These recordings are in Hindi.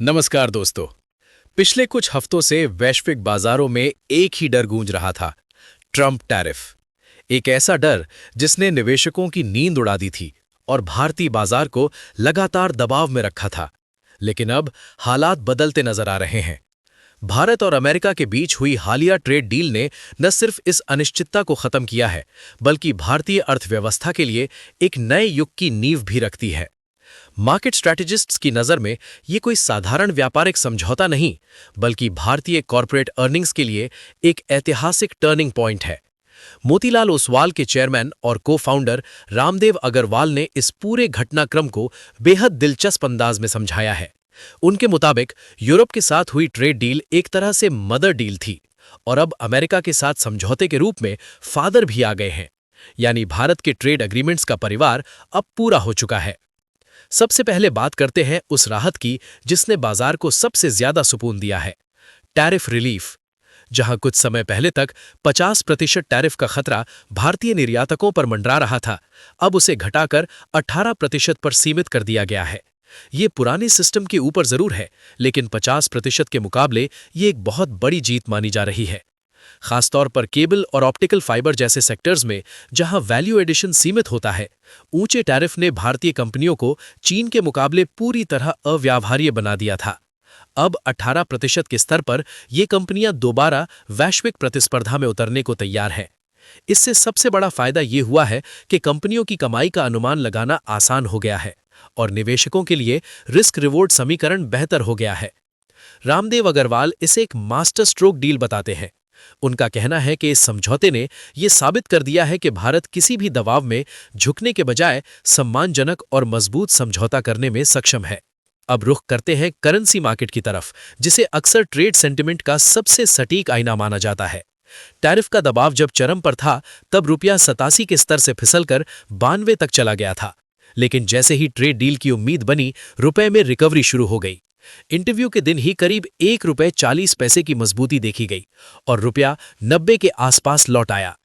नमस्कार दोस्तों। पिछले कुछ हफ्तों से वैश्विक बाजारों में एक ही डर गूंज रहा था, ट्रंप टैरिफ। एक ऐसा डर जिसने निवेशकों की नींद उड़ा दी थी और भारतीय बाजार को लगातार दबाव में रखा था। लेकिन अब हालात बदलते नजर आ रहे हैं। भारत और अमेरिका के बीच हुई हालिया ट्रेड डील ने न सिर्फ इस अनिश्चितता को खत्म किया है, बल्कि भारतीय अर्थव्यवस्था के लिए एक नए युग की नींव भी रखती है। मार्केट स्ट्रैटेजिस्ट्स की नज़र में ये कोई साधारण व्यापारिक समझौता नहीं, बल्कि भारतीय कॉरपोरेट अर्निंग्स के लिए एक ऐतिहासिक टर्निंग पॉइंट है। मोतीलाल ओसवाल के चेयरमैन और को-फाउंडर रामदेव अग्रवाल ने इस पूरे घटनाक्रम को बेहद दिलचस्प अंदाज में समझाया है। उनके मुताबिक यूरोप के साथ हुई ट्रेड डील एक तरह से मदर डील थी और अब अमेरिका के साथ समझौते के रूप में फादर भी आ गए हैं। यानी भारत के ट्रेड एग्रीमेंट्स का परिवार अब पूरा हो चुका है। सबसे पहले बात करते हैं उस राहत की जिसने बाजार को सबसे ज्यादा सुकून दिया है, टैरिफ रिलीफ। जहां कुछ समय पहले तक 50% टैरिफ का खतरा भारतीय निर्यातकों पर मंडरा रहा था, अब उसे घटाकर 18% पर सीमित कर दिया गया है। ये पुराने सिस्टम के ऊपर जरूर है, लेकिन 50% के मुकाबले ये एक बहुत बड़ी जीत मानी जा रही है। खासतौर पर केबल और ऑप्टिकल फाइबर जैसे सेक्टर्स में, जहां वैल्यू एडिशन सीमित होता है, ऊंचे टैरिफ ने भारतीय कंपनियों को चीन के मुकाबले पूरी तरह अव्यवहार्य बना दिया था। अब 18% के स्तर पर ये कंपनियां दोबारा वैश्विक प्रतिस्पर्धा में उतरने को तैयार हैं। इससे सबसे बड़ा फायदा ये हुआ है कि कंपनियों की कमाई का अनुमान लगाना आसान हो गया है और निवेशकों के लिए रिस्क रिवॉर्ड समीकरण बेहतर हो गया है। रामदेव अग्रवाल इसे एक मास्टर स्ट्रोक डील बताते हैं। उनका कहना है कि इस समझौते ने यह साबित कर दिया है कि भारत किसी भी दबाव में झुकने के बजाय सम्मानजनक और मजबूत समझौता करने में सक्षम है। अब रुख करते हैं करेंसी मार्केट की तरफ, जिसे अक्सर ट्रेड सेंटिमेंट का सबसे सटीक आईना माना जाता है। टैरिफ का दबाव जब चरम पर था, तब रुपया 87 के स्तर से फिसलकर 92 तक चला गया था। लेकिन जैसे ही ट्रेड डील की उम्मीद बनी, रुपए में रिकवरी शुरू हो गई। इंटरव्यू के दिन ही करीब ₹1.40 की मजबूती देखी गई और रुपया 90 के आसपास लौट आया।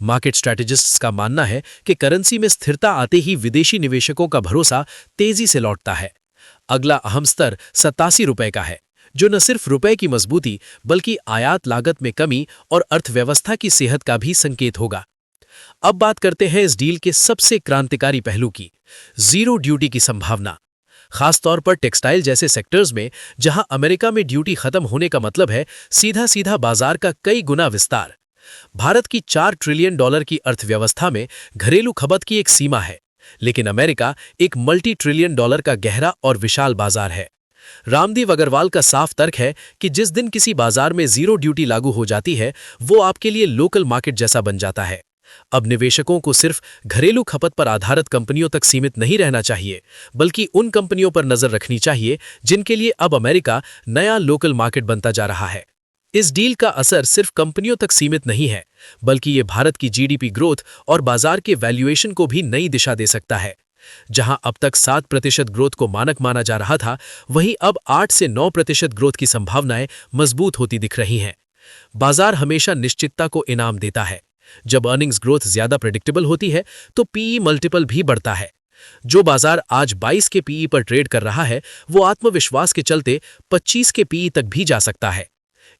मार्केट स्ट्रैटेजिस्ट्स का मानना है कि करेंसी में स्थिरता आते ही विदेशी निवेशकों का भरोसा तेजी से लौटता है। अगला अहम स्तर ₹87 का है, जो न सिर्फ रुपए की मजबूती बल्कि आयात लागत में कमी और अर्थव्यवस्था की सेहत का भी संकेत होगा। अब बात करते हैं इस डील के सबसे क्रांतिकारी पहलू की, जीरो ड्यूटी की संभावना। खासतौर पर टेक्सटाइल जैसे सेक्टर्स में, जहां अमेरिका में ड्यूटी खत्म होने का मतलब है सीधा सीधा बाजार का कई गुना विस्तार। भारत की $4 ट्रिलियन की अर्थव्यवस्था में घरेलू खपत की एक सीमा है, लेकिन अमेरिका एक मल्टी ट्रिलियन डॉलर का गहरा और विशाल बाजार है। रामदेव अग्रवाल का साफ तर्क है कि जिस दिन किसी बाजार में जीरो ड्यूटी लागू हो जाती है, वो आपके लिए लोकल मार्केट जैसा बन जाता है। अब निवेशकों को सिर्फ घरेलू खपत पर आधारित कंपनियों तक सीमित नहीं रहना चाहिए, बल्कि उन कंपनियों पर नजर रखनी चाहिए जिनके लिए अब अमेरिका नया लोकल मार्केट बनता जा रहा है। इस डील का असर सिर्फ कंपनियों तक सीमित नहीं है, बल्कि ये भारत की जीडीपी ग्रोथ और बाजार के वैल्यूएशन को भी नई दिशा दे सकता है। जहां अब तक 7% ग्रोथ को मानक माना जा रहा था, वहीं अब 8 से 9% ग्रोथ की संभावनाएं मजबूत होती दिख रही हैं। बाजार हमेशा निश्चितता को इनाम देता है। जब अर्निंग्स ग्रोथ ज्यादा प्रेडिक्टेबल होती है, तो पीई मल्टीपल भी बढ़ता है। जो बाजार आज 22 के पीई पर ट्रेड कर रहा है, वो आत्मविश्वास के चलते 25 के पीई तक भी जा सकता है।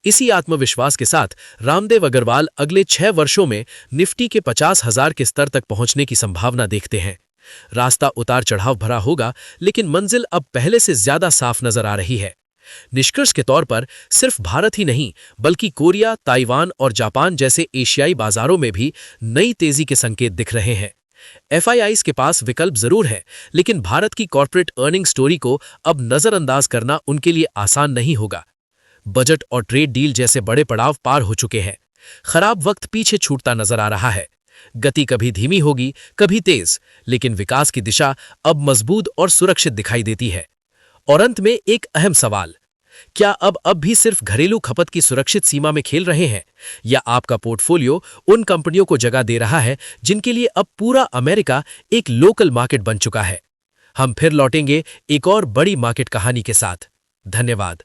इसी आत्मविश्वास के साथ रामदेव अग्रवाल अगले 6 वर्षों में निफ्टी के 50,000 के स्तर तक पहुंचने की संभावना देखते हैं। रास्ता उतार चढ़ाव भरा होगा, लेकिन मंजिल अब पहले से ज्यादा साफ नजर आ रही है। निष्कर्ष के तौर पर सिर्फ भारत ही नहीं, बल्कि कोरिया, ताइवान और जापान जैसे एशियाई बाजारों में भी नई तेजी के संकेत दिख रहे हैं। एफआईआईज के पास विकल्प जरूर है, लेकिन भारत की कॉर्पोरेट अर्निंग स्टोरी को अब नजरअंदाज करना उनके लिए आसान नहीं होगा। बजट और ट्रेड डील जैसे बड़े पड़ाव पार हो चुके हैं। खराब वक्त पीछे छूटता नजर आ रहा है। गति कभी धीमी होगी, कभी तेज, लेकिन विकास की दिशा अब मजबूत और सुरक्षित दिखाई देती है। और अंत में एक अहम सवाल, क्या अब भी सिर्फ घरेलू खपत की सुरक्षित सीमा में खेल रहे हैं, या आपका पोर्टफोलियो उन कंपनियों को जगह दे रहा है जिनके लिए अब पूरा अमेरिका एक लोकल मार्केट बन चुका है? हम फिर लौटेंगे एक और बड़ी मार्केट कहानी के साथ। धन्यवाद।